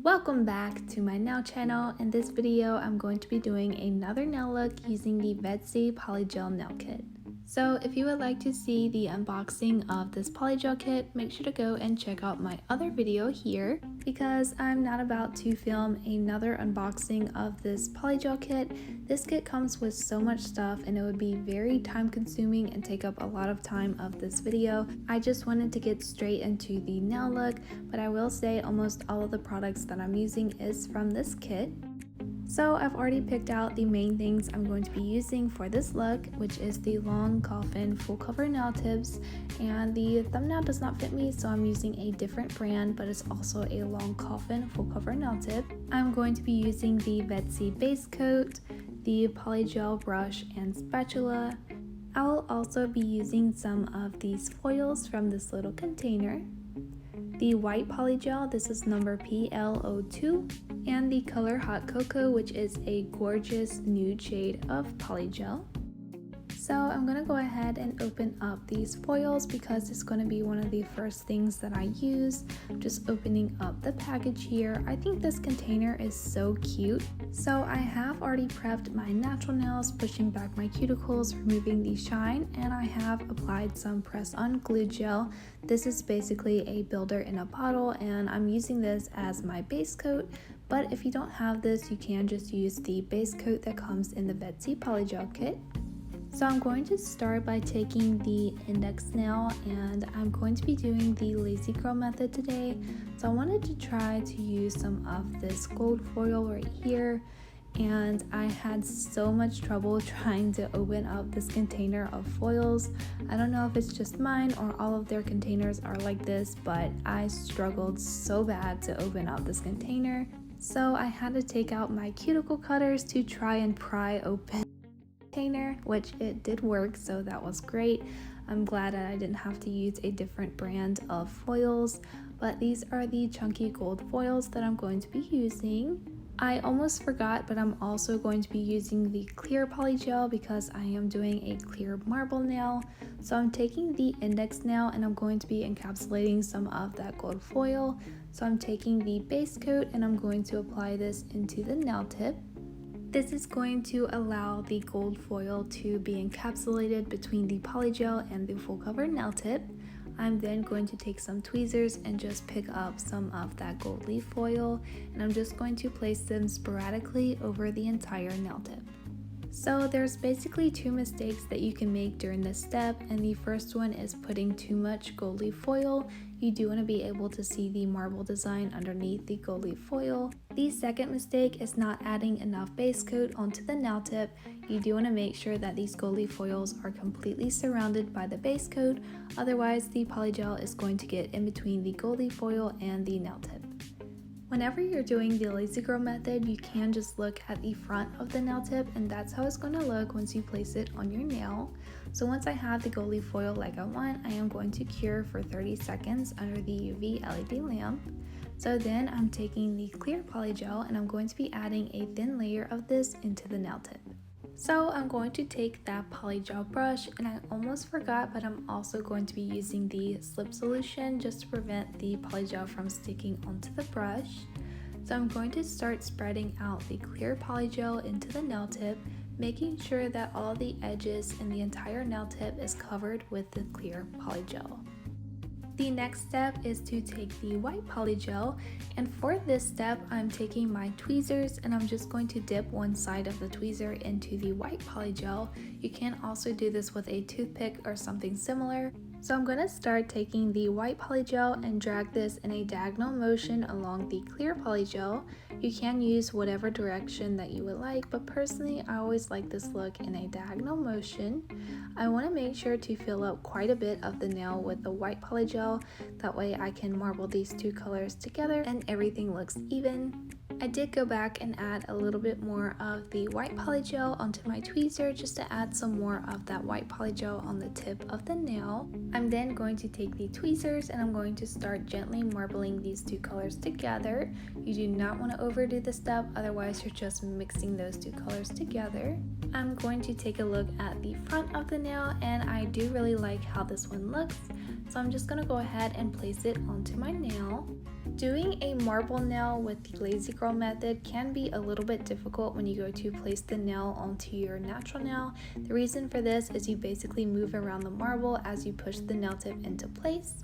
Welcome back to my nail channel. In this video, I'm going to be doing another nail look using the Vettsy Polygel nail kit. So if you would like to see the unboxing of this polygel kit, make sure to go and check out my other video here because I'm not about to film another unboxing of this polygel kit. This kit comes with so much stuff and it would be very time consuming and take up a lot of time of this video. I just wanted to get straight into the nail look, but I will say almost all of the products that I'm using is from this kit. So I've already picked out the main things I'm going to be using for this look, which is the long coffin full cover nail tips, and the thumbnail does not fit me, so I'm using a different brand, but it's also a long coffin full cover nail tip. I'm going to be using the Vettsy base coat, the polygel brush and spatula. I will also be using some of these foils from this little container, the white polygel, this is number PL02, and the color Hot Cocoa, which is a gorgeous nude shade of polygel. So I'm going to go ahead and open up these foils because it's going to be one of the first things that I use. I'm just opening up the package here. I think this container is so cute. So I have already prepped my natural nails, pushing back my cuticles, removing the shine, and I have applied some press-on glue gel. This is basically a builder in a bottle, and I'm using this as my base coat. But if you don't have this, you can just use the base coat that comes in the Vettsy Polygel kit. So I'm going to start by taking the index nail, and I'm going to be doing the lazy girl method today. So I wanted to try to use some of this gold foil right here, and I had so much trouble trying to open up this container of foils. I don't know if it's just mine or all of their containers are like this, but I struggled so bad to open up this container. So I had to take out my cuticle cutters to try and pry open container, which it did work, so that was great. I'm glad that I didn't have to use a different brand of foils, but these are the chunky gold foils that I'm going to be using. I almost forgot, but I'm also going to be using the clear polygel because I am doing a clear marble nail. So I'm taking the index nail and I'm going to be encapsulating some of that gold foil. So I'm taking the base coat and I'm going to apply this into the nail tip. This is going to allow the gold foil to be encapsulated between the polygel and the full cover nail tip. I'm then going to take some tweezers and just pick up some of that gold leaf foil, and I'm just going to place them sporadically over the entire nail tip. So there's basically two mistakes that you can make during this step, and the first one is putting too much gold leaf foil. You do want to be able to see the marble design underneath the gold leaf foil. The second mistake is not adding enough base coat onto the nail tip. You do want to make sure that these gold leaf foils are completely surrounded by the base coat, otherwise the polygel is going to get in between the gold leaf foil and the nail tip. Whenever you're doing the lazy girl method, you can just look at the front of the nail tip, and that's how it's going to look once you place it on your nail. So once I have the gold leaf foil like I want, I am going to cure for 30 seconds under the UV LED lamp. So then I'm taking the clear polygel and I'm going to be adding a thin layer of this into the nail tip. So I'm going to take that polygel brush, and I almost forgot, but I'm also going to be using the slip solution just to prevent the polygel from sticking onto the brush. So I'm going to start spreading out the clear polygel into the nail tip, making sure that all the edges and the entire nail tip is covered with the clear polygel. The next step is to take the white polygel, and for this step I'm taking my tweezers and I'm just going to dip one side of the tweezer into the white polygel. You can also do this with a toothpick or something similar. So I'm going to start taking the white polygel and drag this in a diagonal motion along the clear polygel. You can use whatever direction that you would like, but personally I always like this look in a diagonal motion. I want to make sure to fill up quite a bit of the nail with the white polygel, that way I can marble these two colors together and everything looks even. I did go back and add a little bit more of the white polygel onto my tweezer just to add some more of that white polygel on the tip of the nail. I'm then going to take the tweezers and I'm going to start gently marbling these two colors together. You do not want to overdo the step, otherwise you're just mixing those two colors together. I'm going to take a look at the front of the nail, and I do really like how this one looks, so I'm just going to go ahead and place it onto my nail. Doing a marble nail with the lazy girl method can be a little bit difficult when you go to place the nail onto your natural nail. The reason for this is you basically move around the marble as you push the nail tip into place.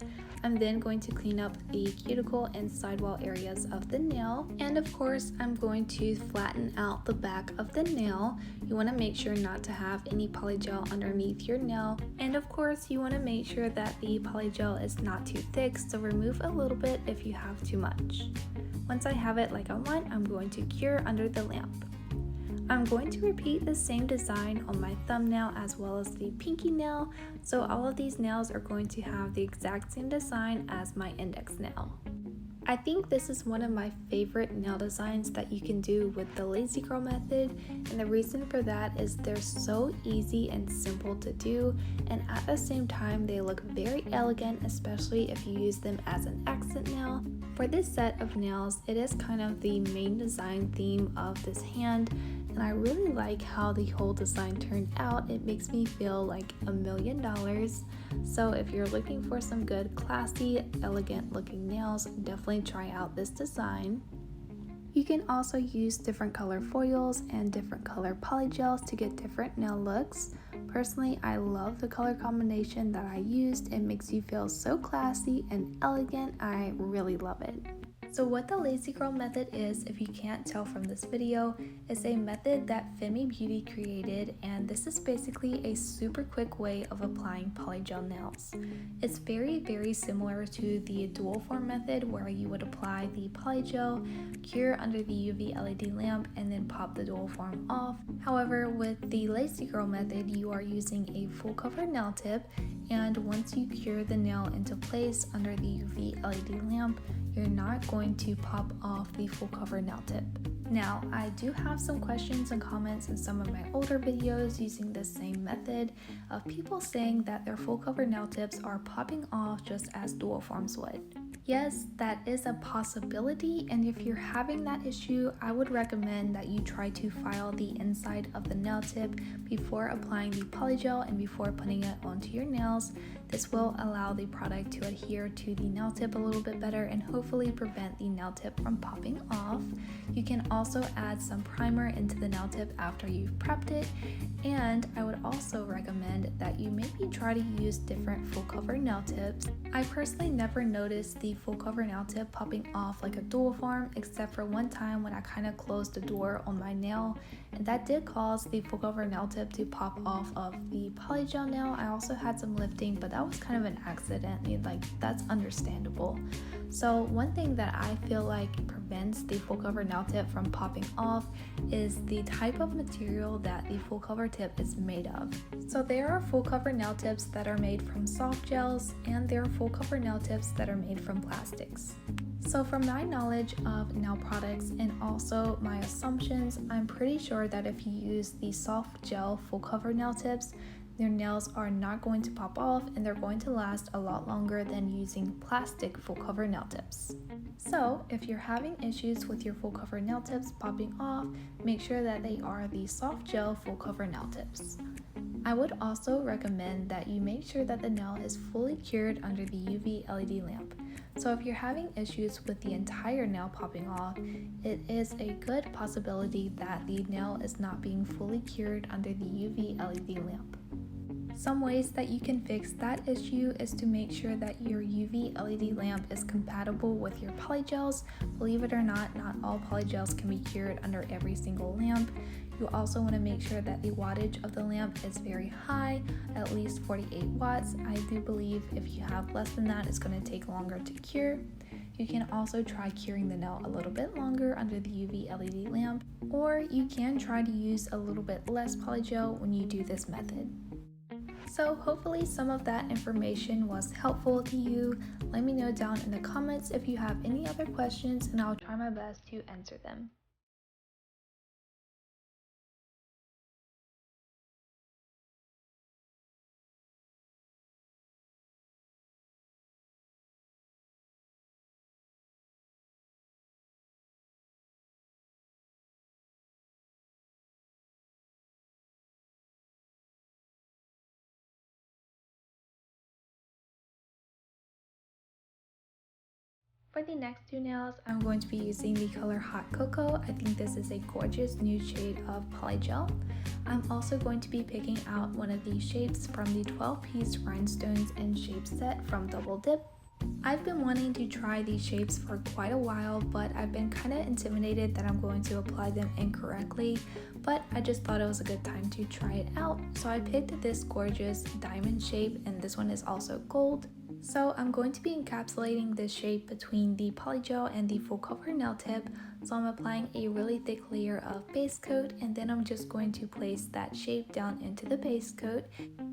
I'm then going to clean up the cuticle and sidewall areas of the nail, and of course I'm going to flatten out the back of the nail. You want to make sure not to have any polygel underneath your nail, and of course you want to make sure that the polygel is not too thick, so remove a little bit if you have too much. Once I have it like I want, I'm going to cure under the lamp. I'm going to repeat the same design on my thumbnail as well as the pinky nail, so all of these nails are going to have the exact same design as my index nail. I think this is one of my favorite nail designs that you can do with the lazy girl method, and the reason for that is they're so easy and simple to do, and at the same time they look very elegant, especially if you use them as an accent nail. For this set of nails, it is kind of the main design theme of this hand, and I really like how the whole design turned out. It makes me feel like $1,000,000. So if you're looking for some good, classy, elegant looking nails, definitely try out this design. You can also use different color foils and different color polygels to get different nail looks. Personally, I love the color combination that I used. It makes you feel so classy and elegant. I really love it. So what the lazy girl method is, if you can't tell from this video, is a method that Femi Beauty created, and this is basically a super quick way of applying polygel nails. It's very similar to the dual form method, where you would apply the polygel, cure under the UV LED lamp, and then pop the dual form off. However, with the lazy girl method, you are using a full cover nail tip, and once you cure the nail into place under the UV LED lamp, you're not going to pop off the full cover nail tip. Now, I do have some questions and comments in some of my older videos using this same method of people saying that their full cover nail tips are popping off just as dual forms would. Yes, that is a possibility, and if you're having that issue, I would recommend that you try to file the inside of the nail tip before applying the polygel and before putting it onto your nails. This will allow the product to adhere to the nail tip a little bit better and hopefully prevent the nail tip from popping off. You can also add some primer into the nail tip after you've prepped it, and I would also recommend that you maybe try to use different full cover nail tips. I personally never noticed the full cover nail tip popping off like a dual form, except for one time when I kind of closed the door on my nail, and that did cause the full cover nail tip to pop off of the polygel nail. I also had some lifting, but that was kind of an accident, like that's understandable. So one thing that I feel like prevents the full cover nail tip from popping off is the type of material that the full cover tip is made of. So there are full cover nail tips that are made from soft gels, and there are full cover nail tips that are made from plastics. So from my knowledge of nail products and also my assumptions, I'm pretty sure that if you use the soft gel full cover nail tips, your nails are not going to pop off and they're going to last a lot longer than using plastic full cover nail tips. So if you're having issues with your full cover nail tips popping off, make sure that they are the soft gel full cover nail tips. I would also recommend that you make sure that the nail is fully cured under the UV LED lamp. So if you're having issues with the entire nail popping off, it is a good possibility that the nail is not being fully cured under the UV LED lamp. Some ways that you can fix that issue is to make sure that your UV LED lamp is compatible with your polygels. Believe it or not all polygels can be cured under every single lamp. You also want to make sure that the wattage of the lamp is very high, at least 48 watts. I do believe if you have less than that, it's going to take longer to cure. You can also try curing the nail a little bit longer under the UV LED lamp, or you can try to use a little bit less polygel when you do this method. So hopefully some of that information was helpful to you. Let me know down in the comments if you have any other questions and I'll try my best to answer them. For the next two nails, I'm going to be using the color Hot Cocoa. I think this is a gorgeous nude shade of polygel. I'm also going to be picking out one of these shapes from the 12-piece rhinestones and shape set from Double Dip. I've been wanting to try these shapes for quite a while, but I've been kind of intimidated that I'm going to apply them incorrectly, but I just thought it was a good time to try it out. So I picked this gorgeous diamond shape, and this one is also gold. So I'm going to be encapsulating this shape between the polygel and the full cover nail tip. So I'm applying a really thick layer of base coat, and then I'm just going to place that shape down into the base coat.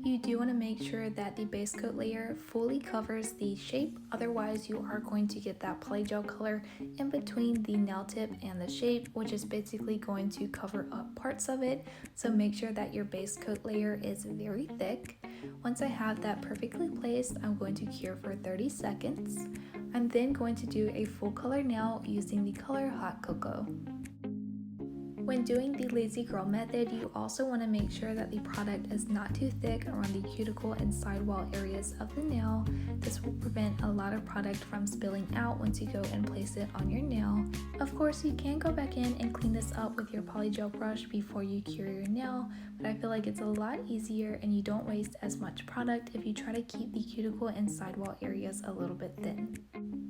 You do want to make sure that the base coat layer fully covers the shape, otherwise you are going to get that polygel color in between the nail tip and the shape, which is basically going to cover up parts of it. So make sure that your base coat layer is very thick. Once I have that perfectly placed, I'm going to cure for 30 seconds. I'm then going to do a full color nail using the color Hot Cocoa. When doing the lazy girl method, you also want to make sure that the product is not too thick around the cuticle and sidewall areas of the nail. This will prevent a lot of product from spilling out once you go and place it on your nail. Of course, you can go back in and clean this up with your polygel brush before you cure your nail, but I feel like it's a lot easier and you don't waste as much product if you try to keep the cuticle and sidewall areas a little bit thin.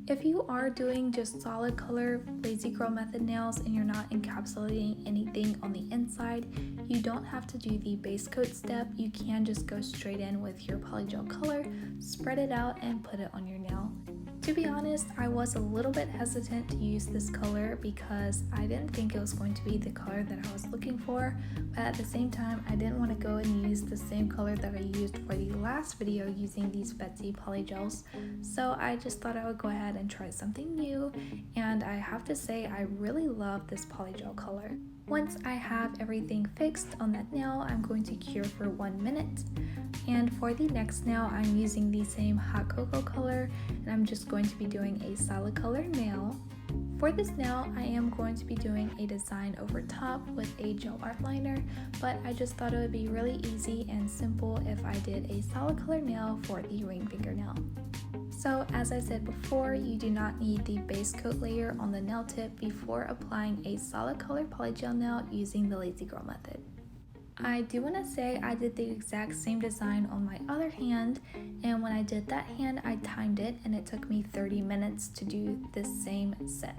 If you are doing just solid color lazy girl method nails and you're not encapsulating anything on the inside, you don't have to do the base coat step. You can just go straight in with your polygel color, spread it out, and put it on your nail. To be honest, I was a little bit hesitant to use this color because I didn't think it was going to be the color that I was looking for, but at the same time I didn't want to go and use the same color that I used for the last video using these Vettsy Polygels, so I just thought I would go ahead and try something new, and I have to say I really love this polygel color. Once I have everything fixed on that nail, I'm going to cure for 1 minute. And for the next nail, I'm using the same Hot Cocoa color, and I'm just going to be doing a solid color nail. For this nail, I am going to be doing a design over top with a gel art liner, but I just thought it would be really easy and simple if I did a solid color nail for the ring fingernail. So as I said before, you do not need the base coat layer on the nail tip before applying a solid color polygel nail using the lazy girl method. I do want to say I did the exact same design on my other hand, and when I did that hand I timed it and it took me 30 minutes to do this same set.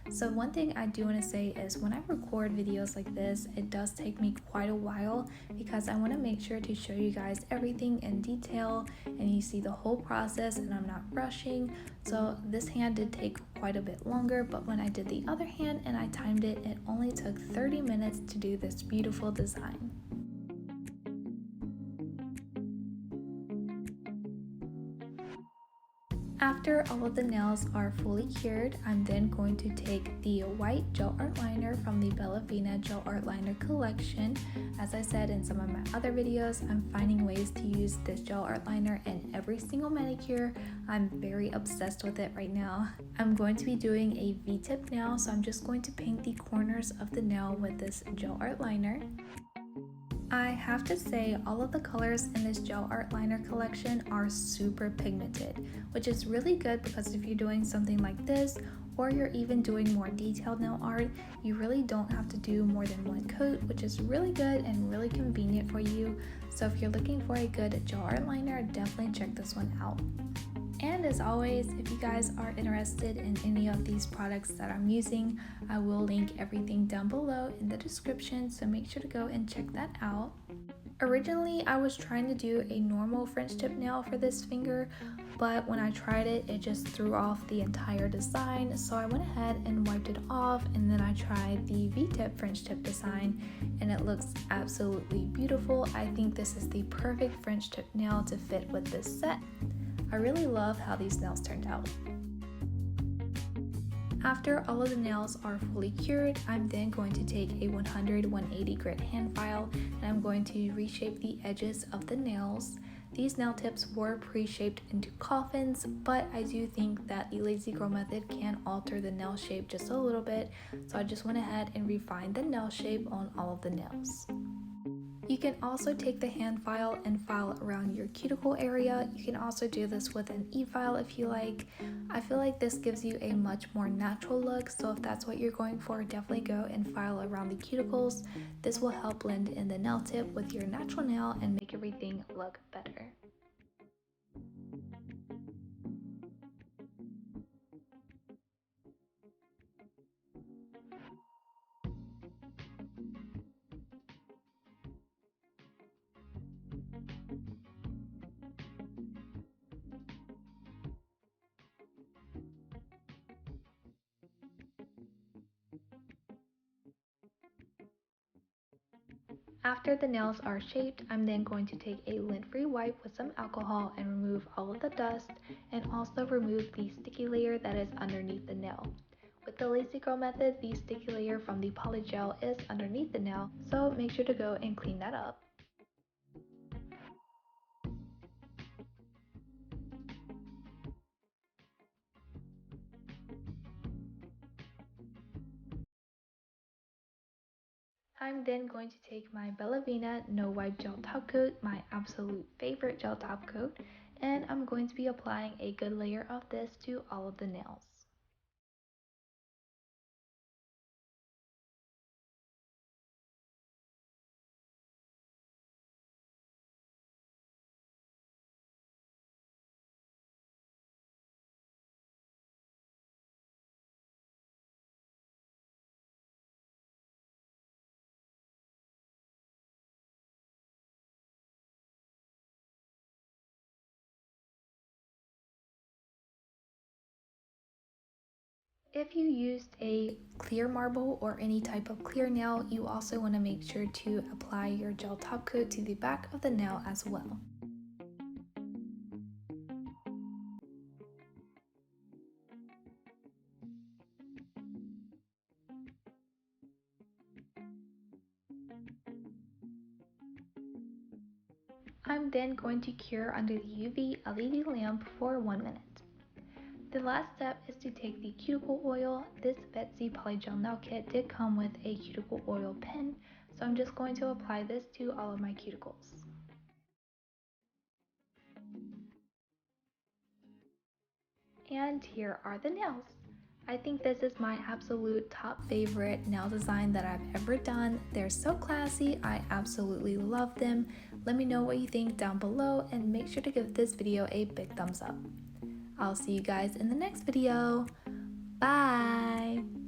So one thing I do want to say is when I record videos like this, it does take me quite a while because I want to make sure to show you guys everything in detail and you see the whole process and I'm not rushing. So this hand did take quite a bit longer, but when I did the other hand and I timed it, it only took 30 minutes to do this beautiful design. After all of the nails are fully cured, I'm then going to take the white gel art liner from the Bellavina gel art liner collection. As I said in some of my other videos, I'm finding ways to use this gel art liner in every single manicure. I'm very obsessed with it right now. I'm going to be doing a V-tip nail, so I'm just going to paint the corners of the nail with this gel art liner. I have to say all of the colors in this gel art liner collection are super pigmented, which is really good because if you're doing something like this or you're even doing more detailed nail art, you really don't have to do more than one coat, which is really good and really convenient for you. So if you're looking for a good gel art liner, definitely check this one out. And as always, if you guys are interested in any of these products that I'm using, I will link everything down below in the description, so make sure to go and check that out. Originally, I was trying to do a normal French tip nail for this finger, but when I tried it, it just threw off the entire design. So I went ahead and wiped it off, and then I tried the V-tip French tip design, and it looks absolutely beautiful. I think this is the perfect French tip nail to fit with this set. I really love how these nails turned out. After all of the nails are fully cured, I'm then going to take a 100-180 grit hand file and I'm going to reshape the edges of the nails. These nail tips were pre-shaped into coffins, but I do think that the lazy girl method can alter the nail shape just a little bit, so I just went ahead and refined the nail shape on all of the nails. You can also take the hand file and file around your cuticle area. You can also do this with an e-file if you like. I feel like this gives you a much more natural look, so if that's what you're going for, definitely go and file around the cuticles. This will help blend in the nail tip with your natural nail and make everything look better. After the nails are shaped, I'm then going to take a lint-free wipe with some alcohol and remove all of the dust and also remove the sticky layer that is underneath the nail. With the lazy girl method, the sticky layer from the polygel is underneath the nail, so make sure to go and clean that up. I'm then going to take my Bella Vena No Wipe Gel Top Coat, my absolute favorite gel top coat, and I'm going to be applying a good layer of this to all of the nails. If you used a clear marble or any type of clear nail, you also want to make sure to apply your gel top coat to the back of the nail as well. I'm then going to cure under the UV LED lamp for 1 minute. The last step is to take the cuticle oil. This Vettsy Polygel nail kit did come with a cuticle oil pen, so I'm just going to apply this to all of my cuticles. And here are the nails. I think this is my absolute top favorite nail design that I've ever done. They're so classy, I absolutely love them. Let me know what you think down below and make sure to give this video a big thumbs up. I'll see you guys in the next video. Bye!